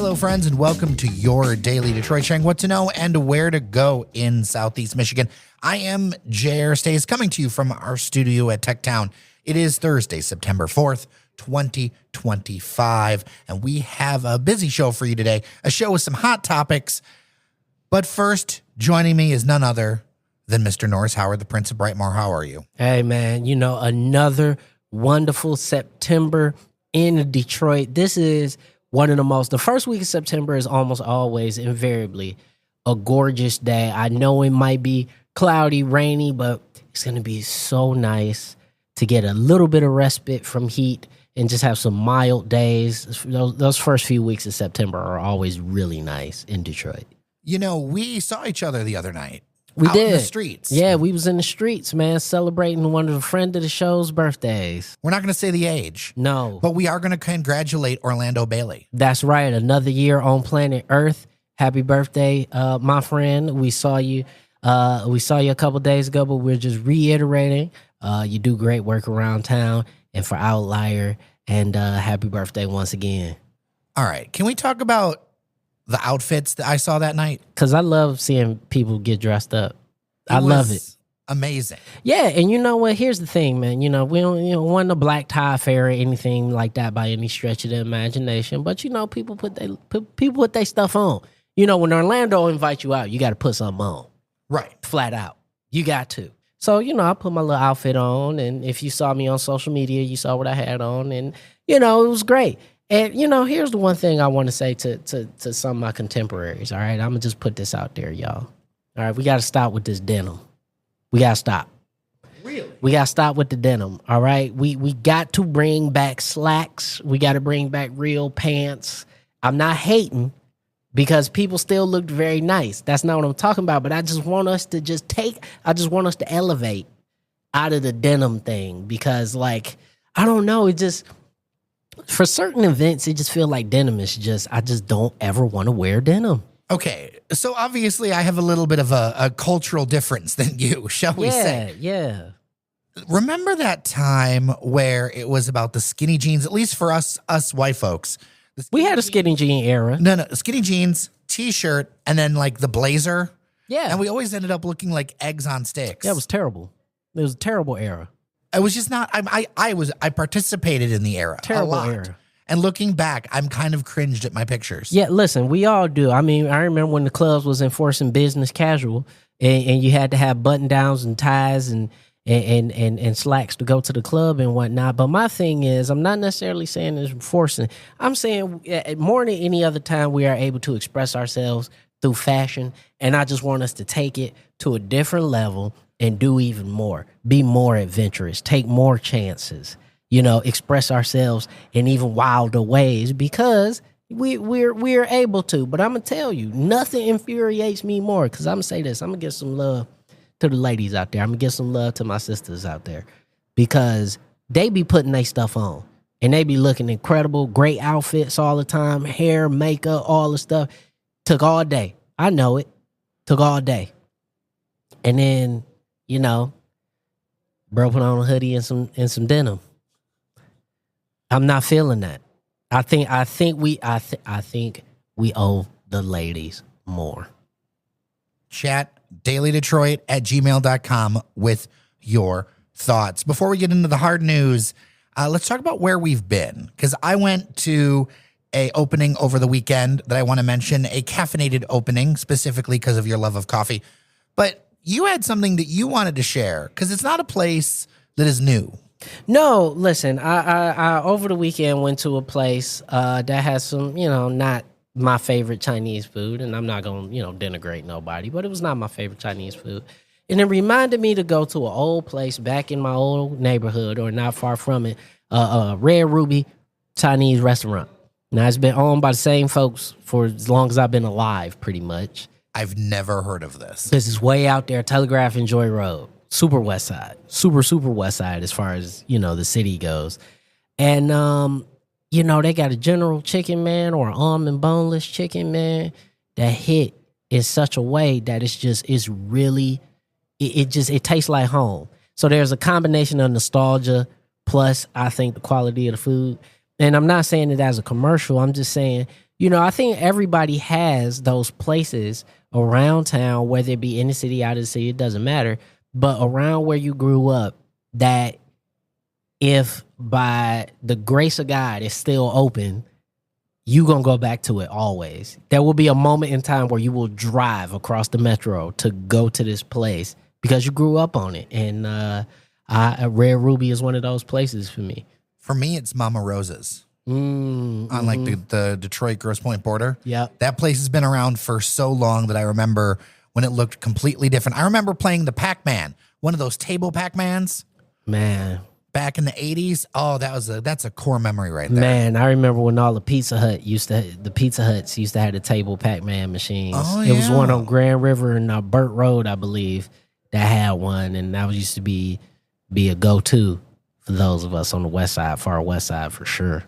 Hello, friends, and welcome to your Daily Detroit, sharing what to know and where to go in Southeast Michigan. I am J.R. Stays, coming to you from our studio at Tech Town. It is Thursday, September 4th, 2025, and we have a busy show for you today, a show with some hot topics. But first, joining me is none other than Mr. Norris Howard, the Prince of Brightmoor. How are you? Hey, man, another wonderful September in Detroit. This is the first week of September is almost always invariably a gorgeous day. I know it might be cloudy, rainy, but it's going to be so nice to get a little bit of respite from heat and just have some mild days. Those first few weeks of September are always really nice in Detroit. You know, we saw each other the other night. We out did. In the streets. Yeah, we was in the streets, man, celebrating one of the friend of the show's birthdays. We're not going to say the age. No. But we are going to congratulate Orlando Bailey. That's right. Another year on planet Earth. Happy birthday, my friend. We saw you a couple days ago, but we're just reiterating. You do great work around town and for Outlier. And happy birthday once again. All right. Can we talk about the outfits that I saw that night? Because I love seeing people get dressed up. I love it. Amazing. Yeah, and you know what? Here's the thing, man. We don't want a black tie affair or anything like that by any stretch of the imagination. But people put their stuff on. When Orlando invites you out, you got to put something on. Right. Flat out. You got to. So, I put my little outfit on, and if you saw me on social media, you saw what I had on, and, it was great. And, here's the one thing I want to say to some of my contemporaries, all right? I'm going to just put this out there, y'all. All right, we got to stop with this denim. We got to stop. Really? We got to stop with the denim, all right? We got to bring back slacks. We got to bring back real pants. I'm not hating because people still looked very nice. That's not what I'm talking about, but I just want us to elevate out of the denim thing because, I don't know, it just... For certain events, it just feels like denim is I just don't ever want to wear denim. Okay, so obviously I have a little bit of a cultural difference than you, shall we say? Yeah. Remember that time where it was about the skinny jeans, at least for us white folks? We had a skinny jean era. No, skinny jeans, T-shirt, and then the blazer. Yeah. And we always ended up looking like eggs on sticks. That was terrible. It was a terrible era. I was just not. I participated in the era. Terrible a lot. era. And looking back, I'm kind of cringed at my pictures. Yeah, listen, we all do. I mean, I remember when the clubs was enforcing business casual, and you had to have button downs and ties and slacks to go to the club and whatnot. But my thing is, I'm not necessarily saying it's enforcing. I'm saying more than any other time, we are able to express ourselves through fashion, and I just want us to take it to a different level and do even more, be more adventurous, take more chances, express ourselves in even wilder ways because we're able to. But I'm going to tell you, nothing infuriates me more because I'm going to say this. I'm going to give some love to the ladies out there. I'm going to give some love to my sisters out there because they be putting their stuff on and they be looking incredible, great outfits all the time, hair, makeup, all the stuff. Took all day. I know it. Took all day. And then... bro put on a hoodie and some denim. I'm not feeling that. I think we owe the ladies more. Chat dailydetroit@gmail.com with your thoughts. Before we get into the hard news, let's talk about where we've been. Because I went to a opening over the weekend that I want to mention, a caffeinated opening, specifically because of your love of coffee. But you had something that you wanted to share because it's not a place that is new. No, listen, I over the weekend went to a place that has some, not my favorite Chinese food, and I'm not going to, denigrate nobody, but it was not my favorite Chinese food. And it reminded me to go to an old place back in my old neighborhood or not far from it, Red Ruby Chinese restaurant. Now, it's been owned by the same folks for as long as I've been alive, pretty much. I've never heard of this. This is way out there, Telegraph and Joy Road, super west side, super west side as far as, the city goes. And, they got a general chicken, man, or an almond boneless chicken, man, that hit in such a way that it tastes like home. So there's a combination of nostalgia plus, I think, the quality of the food. And I'm not saying it as a commercial. I'm just saying, I think everybody has those places around town, whether it be in the city, out of the city, it doesn't matter. But around where you grew up, that if by the grace of God it's still open, you going to go back to it always. There will be a moment in time where you will drive across the metro to go to this place because you grew up on it. And Red Ruby is one of those places for me. For me, it's Mama Rosa's. On like the Detroit Grosse Pointe border. Yeah. That place has been around for so long that I remember when it looked completely different. I remember playing the Pac-Man, one of those table Pac-Mans. Man. Back in the 80s. Oh, that's a core memory right there. Man, I remember when all the Pizza Huts used to have the table Pac-Man machines. Oh, It was yeah. one on Grand River and Burt Road, I believe, that had one, and that used to be a go-to for those of us on the west side, far west side for sure.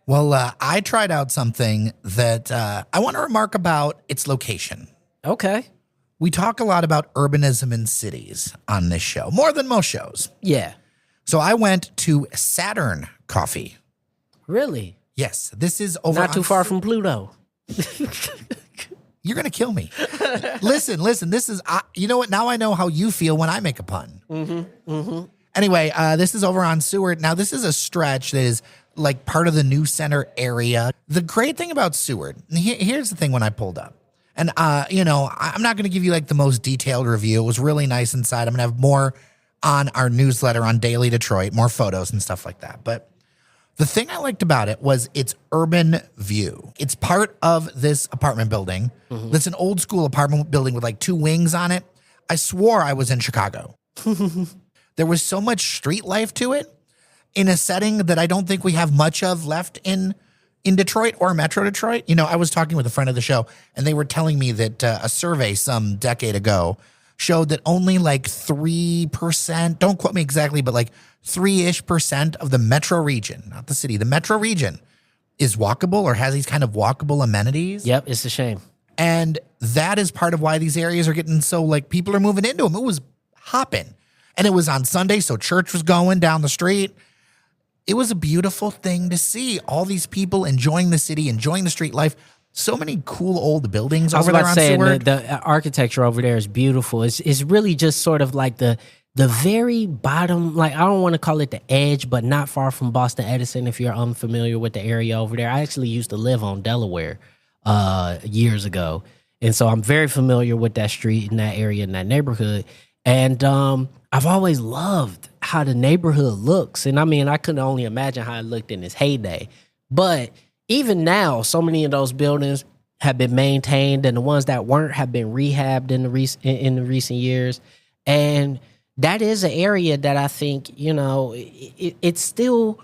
Well, I tried out something that I want to remark about its location. Okay. We talk a lot about urbanism in cities on this show, more than most shows. Yeah. So I went to Saturn Coffee. Really? Yes, this is over. Not too far from Pluto. You're going to kill me. Listen, this is, you know what? Now I know how you feel when I make a pun. Anyway, this is over on Seward. Now, this is a stretch that is like part of the New Center area. The great thing about Seward, here's the thing when I pulled up. And, I'm not going to give you like the most detailed review. It was really nice inside. I'm going to have more on our newsletter on Daily Detroit, more photos and stuff like that. But the thing I liked about it was its urban view. It's part of this apartment building. That's an old school apartment building with like 2 wings on it. I swore I was in Chicago. There was so much street life to it in a setting that I don't think we have much of left in Detroit or Metro Detroit. I was talking with a friend of the show, and they were telling me that a survey some decade ago showed that only like 3%, don't quote me exactly, but like 3-ish% of the metro region, not the city, the metro region is walkable or has these kind of walkable amenities. Yep, it's a shame. And that is part of why these areas are getting so like people are moving into them. It was hopping. And it was on Sunday, so church was going down the street. It was a beautiful thing to see. All these people enjoying the city, enjoying the street life. So many cool old buildings over there on Seward. The architecture over there is beautiful. It's really just sort of like the very bottom, like I don't want to call it the edge, but not far from Boston Edison if you're unfamiliar with the area over there. I actually used to live on Delaware years ago. And so I'm very familiar with that street and that area and that neighborhood. And I've always loved how the neighborhood looks. And I mean, I couldn't only imagine how it looked in its heyday. But even now, so many of those buildings have been maintained, and the ones that weren't have been rehabbed in the recent years. And that is an area that I think, it's still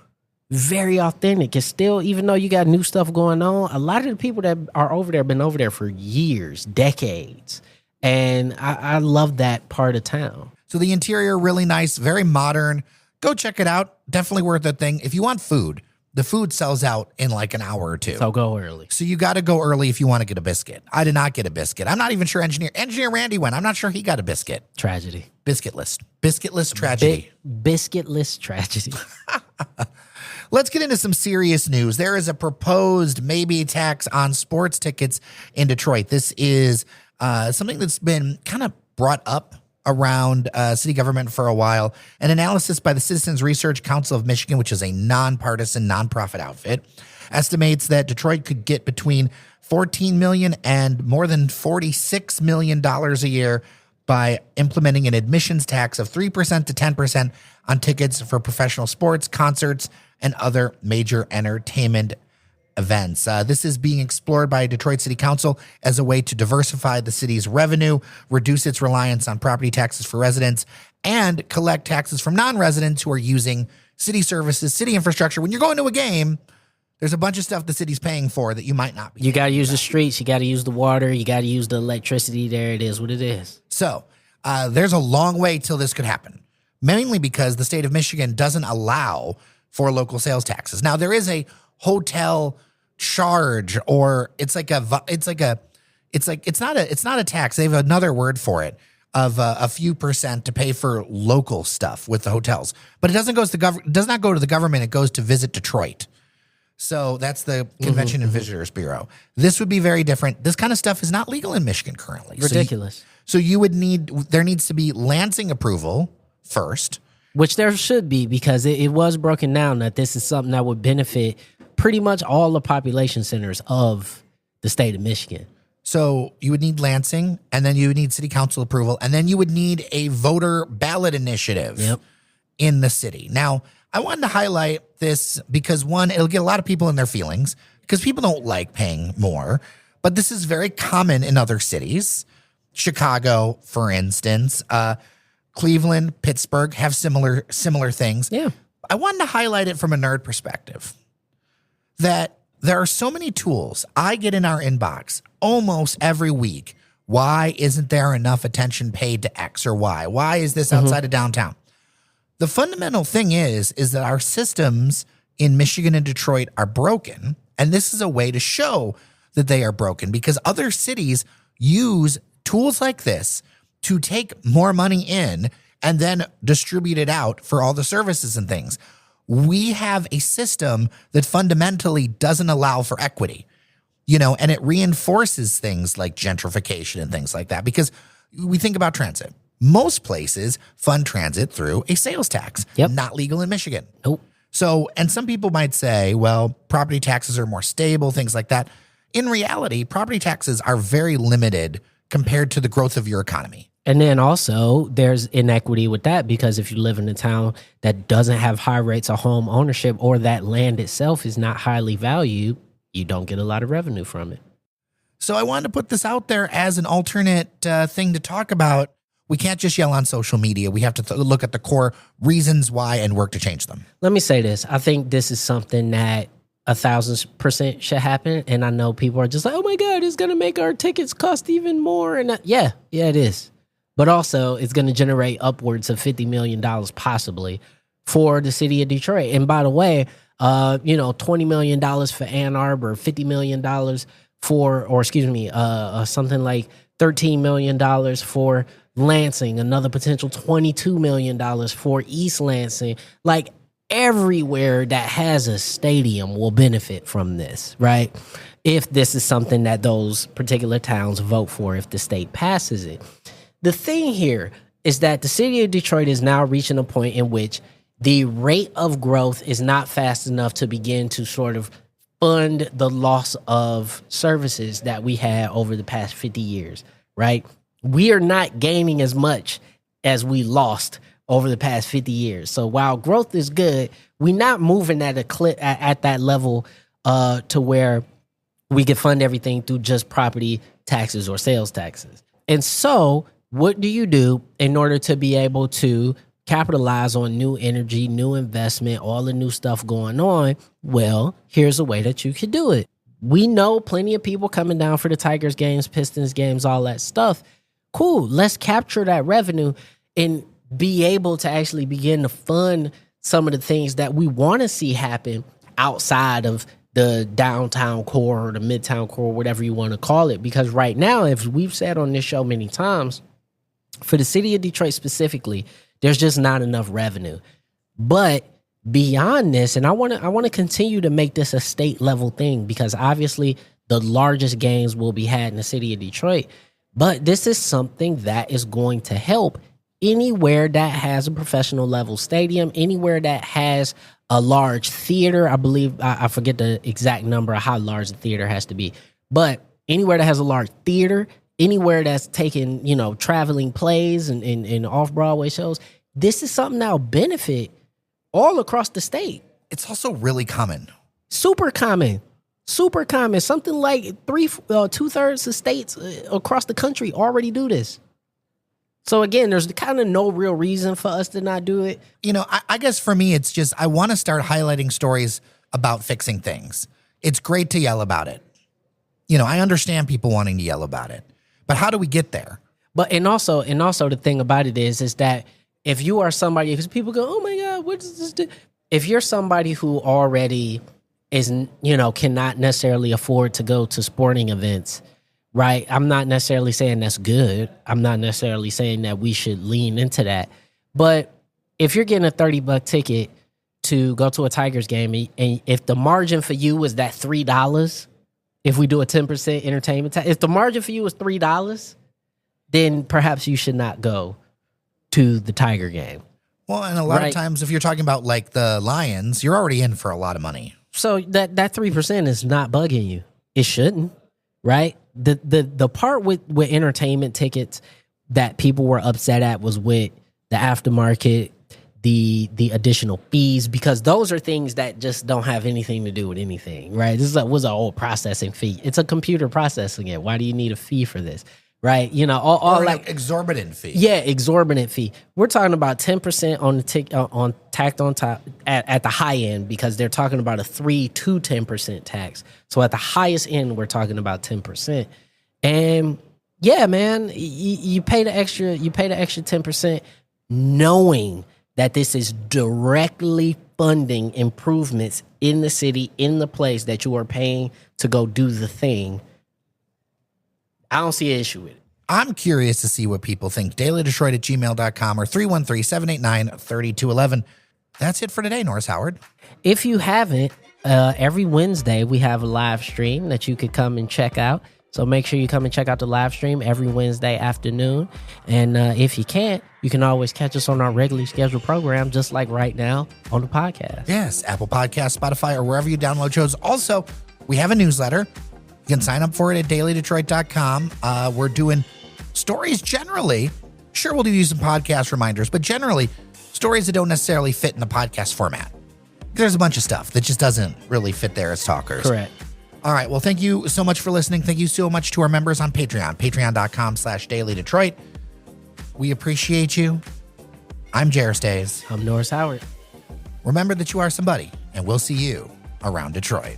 very authentic. It's still, even though you got new stuff going on, a lot of the people that are over there have been over there for years, decades. And I love that part of town. So the interior, really nice, very modern. Go check it out. Definitely worth a thing. If you want food, the food sells out in like an hour or two. So go early. So you got to go early if you want to get a biscuit. I did not get a biscuit. I'm not even sure Engineer Randy went. I'm not sure he got a biscuit. Tragedy. Biscuitless tragedy. Biscuitless tragedy. Let's get into some serious news. There is a proposed maybe tax on sports tickets in Detroit. This is something that's been kind of brought up around city government for a while. An analysis by the Citizens Research Council of Michigan, which is a nonpartisan, nonprofit outfit, estimates that Detroit could get between $14 million and more than $46 million a year by implementing an admissions tax of 3% to 10% on tickets for professional sports, concerts, and other major entertainment events. This is being explored by Detroit City Council as a way to diversify the city's revenue, reduce its reliance on property taxes for residents, and collect taxes from non-residents who are using city services, city infrastructure. When you're going to a game, there's a bunch of stuff the city's paying for that you might not be. You got to use the streets. You got to use the water. You got to use the electricity. There it is, what it is. So there's a long way till this could happen, mainly because the state of Michigan doesn't allow for local sales taxes. Now, there is a hotel charge, or it's not a tax. They have another word for it of a few percent to pay for local stuff with the hotels, but it does not go to the government. It goes to Visit Detroit. So that's the Convention and Visitors Bureau. This would be very different. This kind of stuff is not legal in Michigan currently. Ridiculous. So there needs to be Lansing approval first. Which there should be, because it was broken down that this is something that would benefit pretty much all the population centers of the state of Michigan. So you would need Lansing, and then you would need city council approval, and then you would need a voter ballot initiative in the city. Now, I wanted to highlight this because, one, it'll get a lot of people in their feelings because people don't like paying more, but this is very common in other cities. Chicago, for instance, Cleveland, Pittsburgh have similar things. Yeah. I wanted to highlight it from a nerd perspective that there are so many tools I get in our inbox almost every week. Why isn't there enough attention paid to X or Y? Why is this outside of downtown? The fundamental thing is that our systems in Michigan and Detroit are broken. And this is a way to show that they are broken because other cities use tools like this to take more money in and then distribute it out for all the services and things. We have a system that fundamentally doesn't allow for equity, and it reinforces things like gentrification and things like that because we think about transit. Most places fund transit through a sales tax, not legal in Michigan. Nope. So, and some people might say, well, property taxes are more stable, things like that. In reality, property taxes are very limited compared to the growth of your economy. And then also there's inequity with that because if you live in a town that doesn't have high rates of home ownership or that land itself is not highly valued, you don't get a lot of revenue from it. So I wanted to put this out there as an alternate thing to talk about. We can't just yell on social media. We have to look at the core reasons why and work to change them. Let me say this. I think this is something that 1,000% should happen. And I know people are just like, oh my God, it's going to make our tickets cost even more. And yeah, it is. But also it's going to generate upwards of $50 million possibly for the city of Detroit. And by the way, $20 million for Ann Arbor, $50 million something like $13 million for Lansing, another potential $22 million for East Lansing. Like everywhere that has a stadium will benefit from this, right? If this is something that those particular towns vote for, if the state passes it. The thing here is that the city of Detroit is now reaching a point in which the rate of growth is not fast enough to begin to sort of fund the loss of services that we had over the past 50 years, right? We are not gaining as much as we lost over the past 50 years. So while growth is good, we're not moving at a clip at that level to where we can fund everything through just property taxes or sales taxes. And so what do you do in order to be able to capitalize on new energy, new investment, all the new stuff going on? Well, here's a way that you could do it. We know plenty of people coming down for the Tigers games, Pistons games, all that stuff. Cool. Let's capture that revenue and be able to actually begin to fund some of the things that we want to see happen outside of the downtown core or the midtown core, whatever you want to call it. Because right now, as we've said on this show many times, for the city of Detroit specifically, there's just not enough revenue. But beyond this, and I want to continue to make this a state level thing because obviously the largest games will be had in the city of Detroit. But this is something that is going to help anywhere that has a professional level stadium, anywhere that has a large theater. I believe, I forget the exact number of how large the theater has to be, but anywhere that has a large theater, anywhere that's taking, traveling plays and off-Broadway shows, this is something that will benefit all across the state. It's also really common. Super common. Something like 2/3 of states across the country already do this. So again, there's kind of no real reason for us to not do it. I guess for me, it's just I want to start highlighting stories about fixing things. It's great to yell about it. I understand people wanting to yell about it, but how do we get there? But and also the thing about it is that if you are somebody, because people go, oh my God, what does this do? If you're somebody who already is, cannot necessarily afford to go to sporting events, right? I'm not necessarily saying that's good. I'm not necessarily saying that we should lean into that. But if you're getting a $30 ticket to go to a Tigers game, and if the margin for you was that $3, if we do a 10% entertainment tax, if the margin for you was $3, then perhaps you should not go to the Tiger game. Well, and a lot of times if you're talking about like the Lions, you're already in for a lot of money. So that 3% is not bugging you. It shouldn't, right? The part with entertainment tickets that people were upset at was with the aftermarket, the additional fees, because those are things that just don't have anything to do with anything, right? This was a whole processing fee. It's a computer processing it. Why do you need a fee for this? Right, all like exorbitant fee. Yeah, exorbitant fee. We're talking about 10% on the on tacked on top at the high end, because they're talking about a 3 to 10% tax. So at the highest end, we're talking about 10%. And yeah, man, you pay the extra 10%, knowing that this is directly funding improvements in the city, in the place that you are paying to go do the thing. I don't see an issue with it. I'm curious to see what people think. dailydetroit@gmail.com or 313-789-3211. That's it for today, Norris Howard. If you haven't, every Wednesday we have a live stream that you could come and check out. So make sure you come and check out the live stream every Wednesday afternoon. And if you can't, you can always catch us on our regularly scheduled program, just like right now on the podcast. Yes, Apple Podcasts, Spotify, or wherever you download shows. Also, we have a newsletter. You can sign up for it at dailydetroit.com. We're doing stories generally. Sure, we'll do you some podcast reminders, but generally stories that don't necessarily fit in the podcast format. There's a bunch of stuff that just doesn't really fit there as talkers. Correct. All right. Well, thank you so much for listening. Thank you so much to our members on Patreon, patreon.com/dailydetroit. We appreciate you. I'm Jairus Days. I'm Norris Howard. Remember that you are somebody, and we'll see you around Detroit.